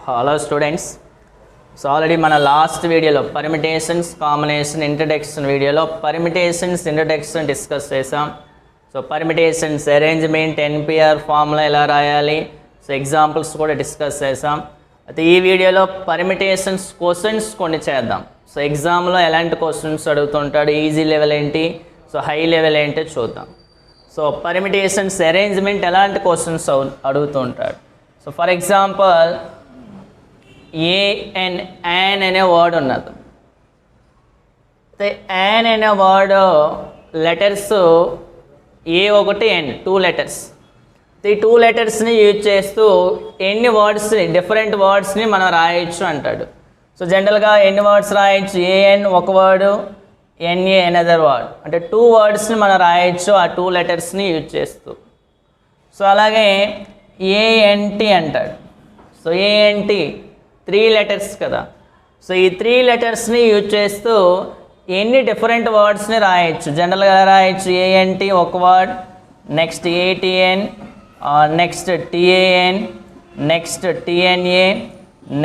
Hello students. So already మన last వీడియోలో permutations combination introduction వీడియోలో పర్మిటేషన్స్ ఇంట్రడక్షన్ డిస్కస్ చేసాం. So permutations arrangement NPR formula ఎలా రాయాలి, సో ఎగ్జాంపుల్స్ కూడా డిస్కస్ చేసాం. అయితే ఈ వీడియోలో పర్మిటేషన్స్ క్వశ్చన్స్ కొన్ని చేద్దాం. సో ఎగ్జామ్లో ఎలాంటి క్వశ్చన్స్ అడుగుతుంటాడు, ఈజీ లెవెల్ ఏంటి, సో హై లెవెల్ ఏంటి చూద్దాం. సో పర్మిటేషన్స్ అరేంజ్మెంట్ ఎలాంటి క్వశ్చన్స్ అడుగుతూ ఉంటాడు. So for example A N an అనే వర్డ్ ఉన్నది. యాన్ అనే word letters A1 N 2 letters. ఈ 2 లెటర్స్ని యూజ్ చేస్తూ ఎన్ని వర్డ్స్ని డిఫరెంట్ వర్డ్స్ని మనం రాయొచ్చు అంటాడు. సో జనరల్గా ఎన్ని వర్డ్స్ రాయొచ్చు, ఏఎన్ ఒక వర్డు, ఎన్ఏ అనదర్ వర్డ్, అంటే 2 వర్డ్స్ని మనం రాయొచ్చు ఆ 2 లెటర్స్ని యూజ్ చేస్తూ. సో అలాగే ఏఎన్టీ అంటాడు. సో ఏఎన్టీ 3 లెటర్స్ కదా. సో ఈ 3 లెటర్స్ని యూజ్ చేస్తూ ఎన్ని డిఫరెంట్ వర్డ్స్ని రాయొచ్చు. జనరల్గా రాయొచ్చు ఏఎన్టీ ఒక word, next ATN, next TAN, next TNA,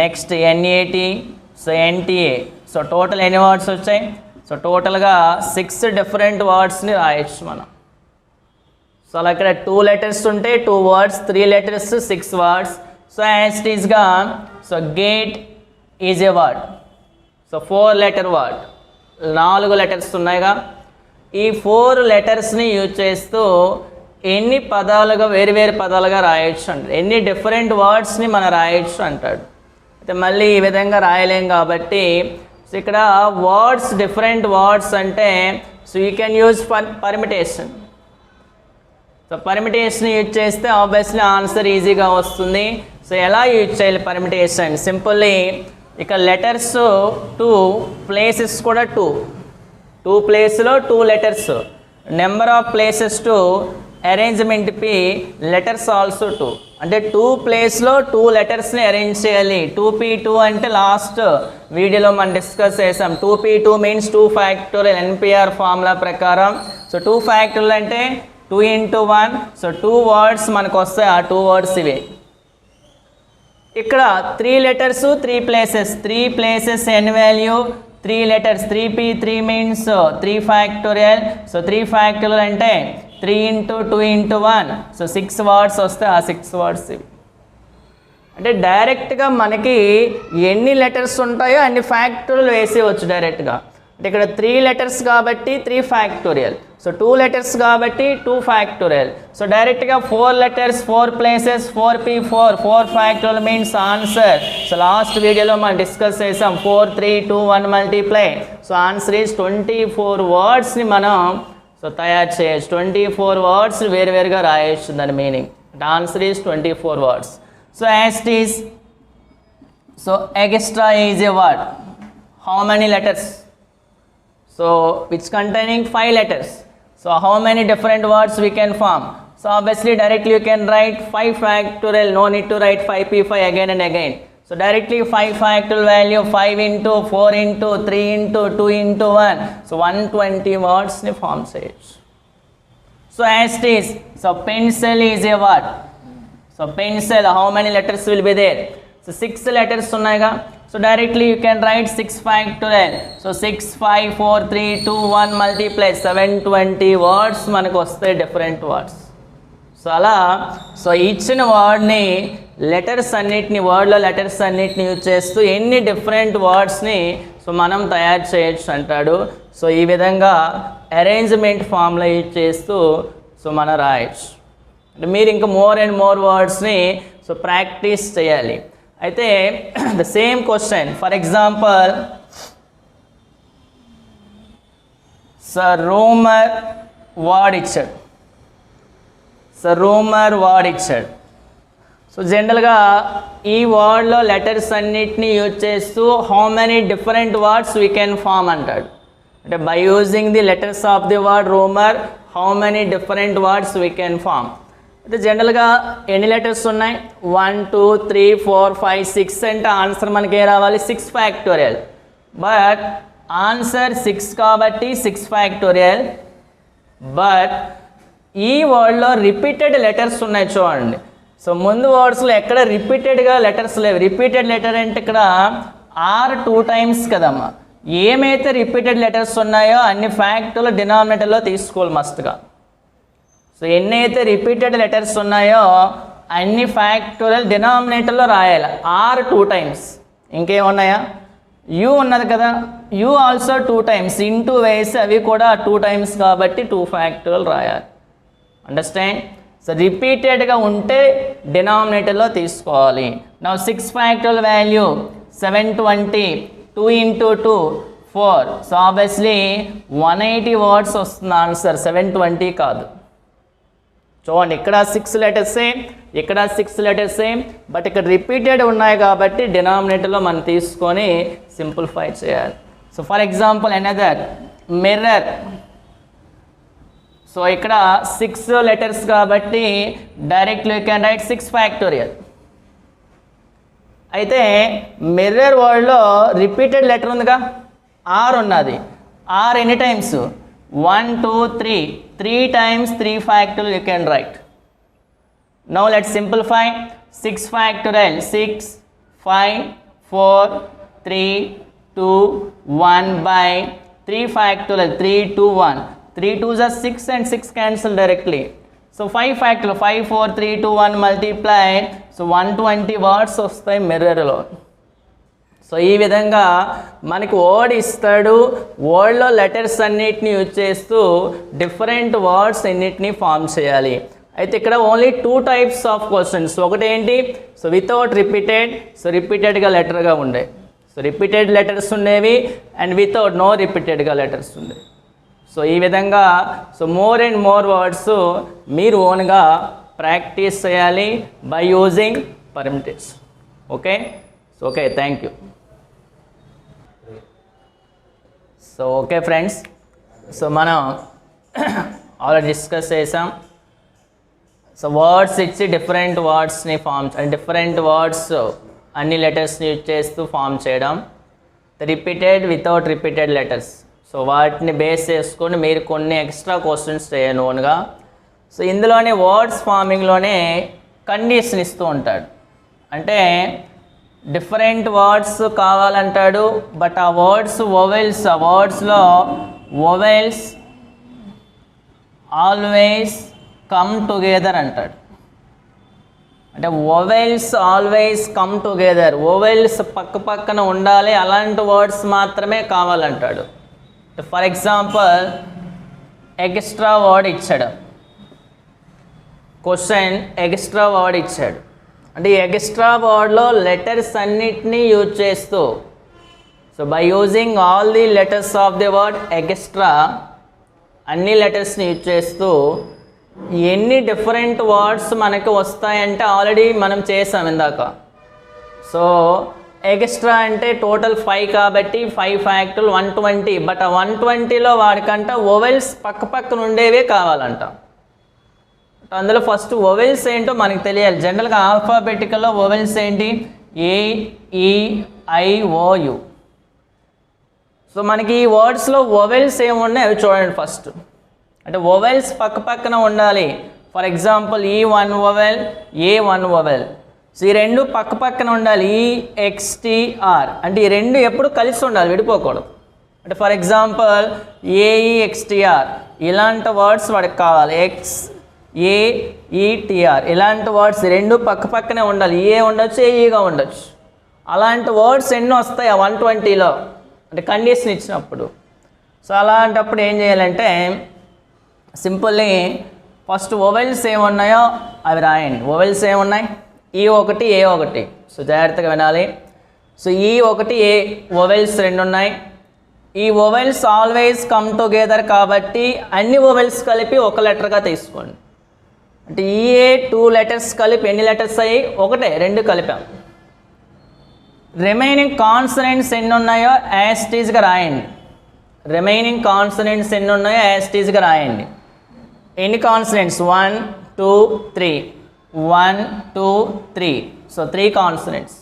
next NAT, so NTA. So total ఎన్ని వర్డ్స్ వచ్చాయి? సో టోటల్గా 6 డిఫరెంట్ వర్డ్స్ని రాయొచ్చు మనం. సో అలా ఇక్కడ 2 లెటర్స్ ఉంటే 2 words, 3 letters 6 words. So as it ఈస్గా so gate is a word. So 4 letter word, 4 letters ఉన్నాయిగా. ఈ 4 లెటర్స్ని యూజ్ చేస్తూ ఎన్ని పదాలుగా వేరు పదాలుగా రాయొచ్చు అంటాడు, ఎన్ని డిఫరెంట్ వర్డ్స్ని మనం రాయొచ్చు అంటాడు. అయితే మళ్ళీ ఈ విధంగా రాయలేం కాబట్టి సో ఇక్కడ వర్డ్స్ డిఫరెంట్ వర్డ్స్ అంటే so you can use permutation. So permutation use చేస్తే ఆబ్వియస్లీ ఆన్సర్ ఈజీగా వస్తుంది. సో ఎలా యూజ్ చేయాలి పర్మిటేషన్? సింపుల్లీ ఇక లెటర్స్ 2, ప్లేసెస్ కూడా 2 ప్లేస్లో 2 letters, number of places 2, arrangement P, letters also 2. అంటే 2 ప్లేస్లో 2 లెటర్స్ని అరేంజ్ చేయాలి. 2p2 అంటే లాస్ట్ వీడియోలో మనం డిస్కస్ చేసాం. 2p2 means 2 factorial NPR formula ప్రకారం. సో 2 ఫ్యాక్టోరియల్ అంటే 2 into 1. సో 2 వర్డ్స్ మనకు వస్తాయి, ఆ 2 వర్డ్స్ ఇవే. ఇక్కడ 3 letters 3 places, 3 places n value 3 letters, 3p3 means 3 factorial. So 3 factorial అంటే 3 into 2 into 1. సో 6 వర్డ్స్ వస్తాయి, ఆ 6 వర్డ్స్ ఇవి. అంటే డైరెక్ట్గా మనకి ఎన్ని లెటర్స్ ఉంటాయో అన్ని ఫ్యాక్టోరియల్ వేసేయవచ్చు డైరెక్ట్గా. అంటే ఇక్కడ 3 లెటర్స్ కాబట్టి 3 ఫ్యాక్టోరియల్, సో 2 లెటర్స్ కాబట్టి 2 ఫ్యాక్టోరియల్. సో డైరెక్ట్గా 4 letters 4 places 4p4 factorial means answer. So last వీడియోలో మనం డిస్కస్ చేసాం 4 3 2 1 మల్టీప్లై. సో ఆన్సర్ ఈజ్ 24 వర్డ్స్ని మనం సో తయారు చేయొచ్చు. 24 వర్డ్స్ వేరుగా రాయొచ్చు దాని meaning. Answer is 24 words. So as it is so extra is a word. How many letters? So which containing 5 letters. So how many different words we can form? So obviously directly you can write 5 factorial, no need to write 5p5 again and again. So directly 5 factorial value 5 into 4 into 3 into 2 into 1. So 120 words ni form చేయొచ్చు. So as it is, so pencil is a word. So pencil, how many letters will be there? So 6 letters ఉన్నాయిగా. So directly you can write 6 factorial. So 6 5 4 3 2 1 multiply 720 words మనకు వస్తాయి, different words. So అలా so ఇచ్చిన వర్డ్ని letters అన్నిటిని, వర్డ్లో letters అన్నిటిని use చేస్తూ ఎన్ని different వర్డ్స్ని so మనం తయారు చేయొచ్చు అంటాడు. సో ఈ విధంగా అరేంజ్మెంట్ ఫామ్లో యూజ్ చేస్తూ సో మనం రాయొచ్చు. అంటే మీరు ఇంకా మోర్ అండ్ మోర్ వర్డ్స్ని సో ప్రాక్టీస్ చేయాలి. అయితే the same question for example sir rumour word ఇచ్చాడు. సార్ రూమర్ వర్డ్ ఇచ్చాడు. సో జనరల్గా ఈ వర్డ్లో లెటర్స్ అన్నిటినీ యూజ్ చేస్తూ how many different words we can form అంటాడు. అంటే by using the letters of the word rumour how many different words we can form. అయితే జనరల్గా ఎన్ని లెటర్స్ ఉన్నాయి? 1 2 3 4 5 6 అంటే ఆన్సర్ మనకి ఏ రావాలి? 6 ఫ్యాక్టోరియల్. బట్ ఆన్సర్ 6 కాబట్టి 6 ఫ్యాక్టోరియల్. బట్ ఈ వర్డ్లో రిపీటెడ్ లెటర్స్ ఉన్నాయి చూడండి. సో ముందు వర్డ్స్లో ఎక్కడ రిపీటెడ్గా లెటర్స్ లేవు. రిపీటెడ్ లెటర్ అంటే ఇక్కడ ఆర్ 2 టైమ్స్ కదమ్మా. ఏమైతే రిపీటెడ్ లెటర్స్ ఉన్నాయో అన్ని ఫ్యాక్టర్లు డినామినేటర్లో తీసుకోవాలి మస్ట్గా. సో ఎన్నైతే రిపీటెడ్ లెటర్స్ ఉన్నాయో అన్ని ఫ్యాక్టోరియల్ డినామినేటర్లో రాయాలి. Are 2 times. ఇంకేమున్నాయా? యూ ఉన్నది కదా, యూ ఆల్సో 2 టైమ్స్ ఇంటూ వేసి అవి కూడా 2 టైమ్స్ కాబట్టి 2 ఫ్యాక్టోరియల్ రాయాలి. అండర్స్టాండ్? సో రిపీటెడ్గా ఉంటే డినామినేటర్లో తీసుకోవాలి. నా 6 factorial value 720, 2 into 2 4. So obviously 180 words వస్తుంది ఆన్సర్, 720 కాదు. చూడండి ఇక్కడ 6 లెటర్సే, ఇక్కడ 6 లెటర్సే, బట్ ఇక్కడ రిపీటెడ్ ఉన్నాయి కాబట్టి డినామినేటర్లో మనం తీసుకొని సింప్లిఫై చేయాలి. So for example another mirror. So ఇక్కడ 6 లెటర్స్ కాబట్టి directly you can write 6 factorial. అయితే మిర్రర్ వర్డ్లో రిపీటెడ్ లెటర్ ఉందిగా, ఆర్ ఉన్నది. ఆర్ ఎన్ని times? 1 2 3, 3 times 3 factorial you can write. Now let's simplify. 6 factorial 6 5 4 3 2 1 by 3 factorial 3 2 1. 3 2s are 6 and 6 cancel directly. So 5 factorial 5 4 3 2 1 multiply. So 120 words వస్తాయి మిర్రర్లో. So ఈ విధంగా మనకి word ఇస్తాడు, వర్డ్లో లెటర్స్ అన్నిటిని యూజ్ చేస్తూ డిఫరెంట్ వర్డ్స్ అన్నిటిని ఫామ్ చేయాలి. అయితే ఇక్కడ ఓన్లీ 2 types ఆఫ్ క్వశ్చన్స్. ఒకటి ఏంటి? So without repeated. సో రిపీటెడ్గా లెటర్గా ఉండే, సో రిపీటెడ్ లెటర్స్ ఉండేవి, అండ్ వితౌట్ నో రిపీటెడ్గా లెటర్స్ ఉండేవి. సో ఈ విధంగా so more and more words మీరు ఓన్గా ప్రాక్టీస్ చేయాలి by using permutation. Okay, so okay, thank you. So okay friends, so మనం ఆల్రెడీ డిస్కస్ చేసాం. సో వర్డ్స్ ఇచ్చి డిఫరెంట్ వర్డ్స్ని ఫామ్, డిఫరెంట్ వర్డ్స్ అన్ని లెటర్స్ని యూజ్ చేస్తూ ఫామ్ చేయడం, repeated without repeated letters. So వాటిని బేస్ చేసుకొని మీరు కొన్ని ఎక్స్ట్రా క్వశ్చన్స్ చేయండి ఓన్గా. సో ఇందులోనే వర్డ్స్ ఫార్మింగ్లోనే కండిషన్ ఇస్తూ ఉంటాడు. అంటే డిఫరెంట్ వర్డ్స్ కావాలంటాడు, బట్ ఆ వర్డ్స్ వొవెల్స్, ఆ వర్డ్స్లో వొవెల్స్ ఆల్వేస్ కమ్ టుగెదర్ అంటాడు. అంటే vowels always come together, vowels పక్క పక్కన ఉండాలి, అలాంటి వర్డ్స్ మాత్రమే కావాలంటాడు. ఫర్ ఎగ్జాంపుల్ ఎక్స్ట్రా వర్డ్ ఇచ్చాడు, క్వశ్చన్ ఎక్స్ట్రా వర్డ్ ఇచ్చాడు. అంటే ఈ ఎక్స్ట్రా వర్డ్లో లెటర్స్ అన్నిటినీ యూజ్ చేస్తూ, so by using all the letters of the word extra, అన్ని లెటర్స్ని యూజ్ చేస్తూ ఎన్ని డిఫరెంట్ వర్డ్స్ మనకు వస్తాయంటే ఆల్రెడీ మనం చేసాం ఇందాక. సో ఎక్స్ట్రా అంటే టోటల్ 5 కాబట్టి 5 ఫ్యాక్టర్లు 120, బట్ ఆ 120లో వాడికంట వొవెల్స్ పక్క పక్కన ఉండేవే కావాలంట. అందులో ఫస్ట్ వొవెల్స్ ఏంటో మనకు తెలియాలి. జనరల్గా ఆల్ఫాబెటికల్లో వొవెల్స్ ఏంటి? ఏ, ఈ, ఐ, ఓ, యు. సో మనకి ఈ వర్డ్స్లో వొవెల్స్ ఏమున్నాయి అవి చూడండి ఫస్ట్. అంటే వొవెల్స్ పక్క పక్కన ఉండాలి. For example E1 vowel, A1 vowel. So ఈ రెండు పక్క పక్కన ఉండాలి. EXTR అంటే ఈ రెండు ఎప్పుడు కలిసి ఉండాలి, విడిపోకూడదు. అంటే ఫర్ ఎగ్జాంపుల్ AEXTR ఇలాంటి వర్డ్స్ వాడికి కావాలి. XAETR ఇలాంటి వర్డ్స్ రెండు పక్క పక్కనే ఉండాలి. ఏ ఉండొచ్చు, ఏఈగా ఉండొచ్చు. అలాంటి వర్డ్స్ ఎన్నో వస్తాయి ఆ 120లో, అంటే కండిషన్ ఇచ్చినప్పుడు. సో అలాంటప్పుడు ఏం చేయాలంటే సింపుల్లీ ఫస్ట్ వొవెల్స్ ఏమున్నాయో అవి రాయండి. వొవెల్స్ ఏమున్నాయి? E1, A1. సో జాగ్రత్తగా వినాలి. సో E1, A వొవెల్స్ 2 ఉన్నాయి. ఈ వొవెల్స్ ఆల్వేస్ కమ్ టుగెదర్ కాబట్టి అన్ని వొవెల్స్ కలిపి ఒక లెటర్గా తీసుకోండి. అంటే EA 2 లెటర్స్ కలిపి ఎన్ని లెటర్స్ అయ్యి? 1, 2 కలిపాం. రిమైనింగ్ కాన్సనెంట్స్ ఎన్ని ఉన్నాయో యాస్టీజ్గా రాయండి. రిమైనింగ్ కాన్సనెంట్స్ ఎన్ని ఉన్నాయో యాస్టీజ్గా రాయండి. ఎన్ని కాన్సనెంట్స్? 1 2 3, 1 2 3. So 3 consonants.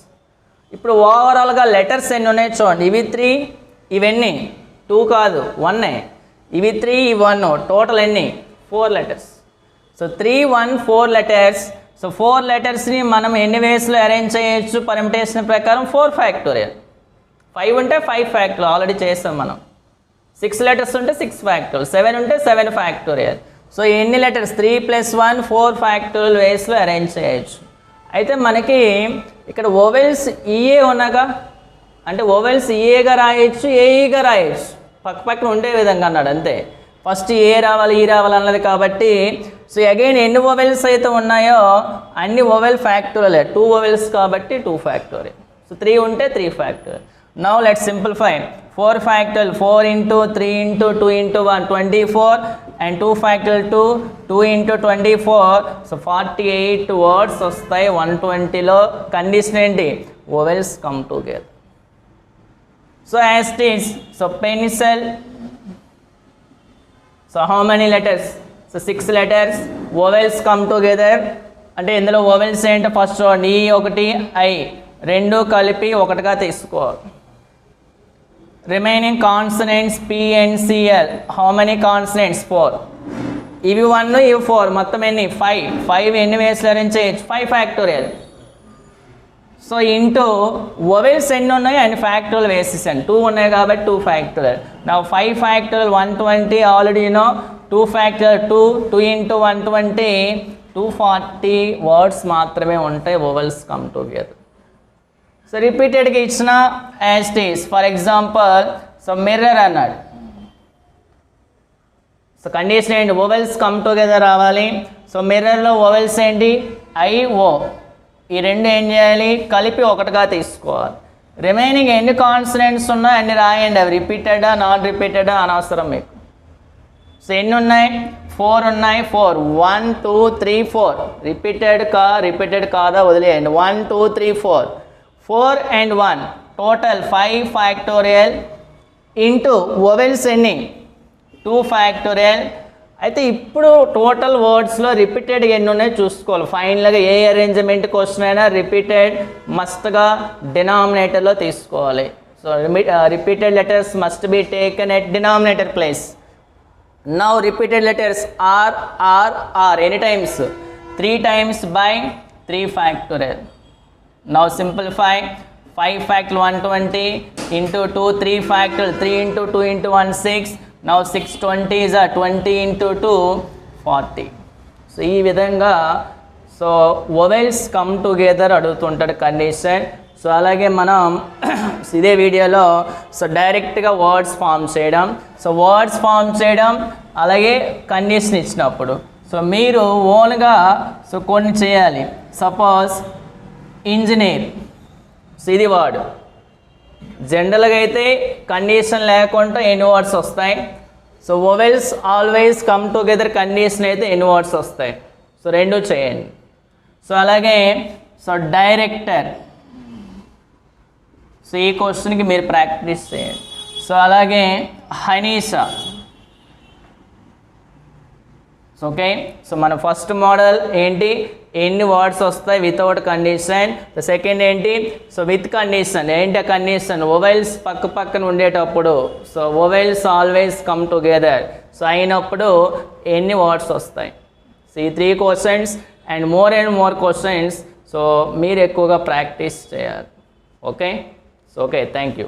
ఇప్పుడు ఓవరాల్గా లెటర్స్ ఎన్ని ఉన్నాయో చూడండి. ఇవి 3, ఇవన్నీ 2 కాదు 1. ఇవి 3, ఇవి 1. టోటల్ ఎన్ని? 4 లెటర్స్. So 3 1 4 letters. సో 4 లెటర్స్ని మనం ఎన్ని వేస్లో అరేంజ్ చేయొచ్చు పర్మిటేషన్ ప్రకారం 4 ఫ్యాక్టోరియల్. 5 ఉంటే 5 ఫ్యాక్టోరియల్ ఆల్రెడీ చేస్తాం మనం. 6 లెటర్స్ ఉంటే 6 ఫ్యాక్టోరియల్, 7 ఉంటే 7 ఫ్యాక్టోరియల్. సో ఎన్ని లెటర్స్ 3 + 1 4 ఫ్యాక్టోరియల్ వేస్లో అరేంజ్ చేయొచ్చు. అయితే మనకి ఇక్కడ ఓవెల్స్ ఈఏ ఉన్నగా, అంటే ఓవెల్స్ ఈఏగా రాయొచ్చు, ఏఈగా రాయొచ్చు, పక్క పక్కన ఉండే విధంగా అన్నాడు అంతే. ఫస్ట్ ఏ రావాలి ఈ రావాలి అన్నది కాబట్టి సో అగైన్ ఎన్ని ఓవెల్స్ అయితే ఉన్నాయో అన్ని ఓవెల్ ఫ్యాక్టోరియల్, 2 ఓవెల్స్ కాబట్టి 2 ఫ్యాక్టోరియల్. సో 3 ఉంటే 3 factorial. Now let's simplify. 4 factorial 4 × 3 × 2 × 1 24 and 2 factorial 2 × 24. So 48 words వస్తాయి 120లో. కండిషన్ ఏంటి? Vowels come together. So as it is. So pencil. So how many letters? So 6 letters. Vowels come together అంటే ఇందులో vowels ఏంటో first ఈ ఒకటి I రెండు కలిపి ఒకటిగా తీసుకోవాలి. Remaining consonants P and CL. How many consonants? 4. ఇవి 1 ఇవి 4 మొత్తం ఎన్ని? 5. 5 ఎన్ని వేస్లో అరేంజ్ చేయొచ్చు? 5 ఫ్యాక్టోరియల్. సో ఇంటూ ఓవెల్స్ ఎన్ని ఉన్నాయి అండ్ ఫ్యాక్టోరియల్ వేసేసాను. 2 ఉన్నాయి కాబట్టి 2 ఫ్యాక్టోరియల్. నా 5 factorial 120 already know. 2 factorial 2 × 120 240 words మాత్రమే ఉంటాయి ఓవెల్స్ కమ్ టుగెదర్. సో రిపీటెడ్గా ఇచ్చిన as it is. For example so mirror అన్నాడు. సో కండిషన్ ఏంటి? ఓవెల్స్ కమ్ టుగెదర్ రావాలి. సో మిర్రర్లో ఓవెల్స్ ఏంటి? ఐఓ. ఈ రెండు ఏం చేయాలి? కలిపి ఒకటిగా తీసుకోవాలి. రిమైనింగ్ ఎన్ని కాన్సనెంట్స్ ఉన్నాయో అన్ని రాయండి. అవి రిపీటెడా నాన్ రిపీటెడా అనవసరం మీకు. సో ఎన్ని ఉన్నాయి? 4 ఉన్నాయి. 4 1 2 3 4. రిపీటెడ్ కాదా వదిలేయండి. 1 2 3 4. 4 and 1 total 5 factorial into vowels ఎన్ని? 2 ఫ్యాక్టోరియల్. అయితే ఇప్పుడు టోటల్ వర్డ్స్లో రిపీటెడ్ ఎన్ని ఉన్నాయో చూసుకోవాలి. ఫైనల్గా ఏ అరేంజ్మెంట్ క్వశ్చన్ అయినా రిపీటెడ్ మస్ట్గా డినామినేటర్లో తీసుకోవాలి. So repeated letters must be taken at denominator place. Now repeated letters or any times? 3 times by 3 factorial. Now simplify. 5 factorial 120 into 2 3 factorial 3 into 2 into 1 6. Now 620 is 20 into 2 40. So ఈ విధంగా so vowels come together అడుగుతుంటాడు condition. So అలాగే మనం ఇదే వీడియోలో so డైరెక్ట్గా words form చేయడం, so words form చేయడం అలాగే కండిషన్ ఇచ్చినప్పుడు సో మీరు ఓన్గా సో కొన్ని చేయాలి. Suppose engineer. సో ఇది వర్డ్. జనరల్గా అయితే కండిషన్ లేకుండా ఎన్ని వర్డ్స్ వస్తాయి? So vowels always come together condition అయితే ఎన్ని వర్డ్స్ వస్తాయి? సో రెండు చేయండి. సో అలాగే సో డైరెక్టర్. సో ఈ క్వశ్చన్కి మీరు ప్రాక్టీస్ చేయండి. సో అలాగే హనీషా. So okay. సో మన ఫస్ట్ మోడల్ ఏంటి? ఎన్ని వర్డ్స్ వస్తాయి వితౌట్ కండిషన్. సెకండ్ ఏంటి? So with condition. ఏంటి కండిషన్? ఓవెల్స్ పక్క పక్కన ఉండేటప్పుడు so vowels always come together so అయినప్పుడు ఎన్ని వర్డ్స్ వస్తాయి? సో ఈ 3 questions and more questions so మీరు ఎక్కువగా ప్రాక్టీస్ చేయాలి. Okay. So okay, thank you.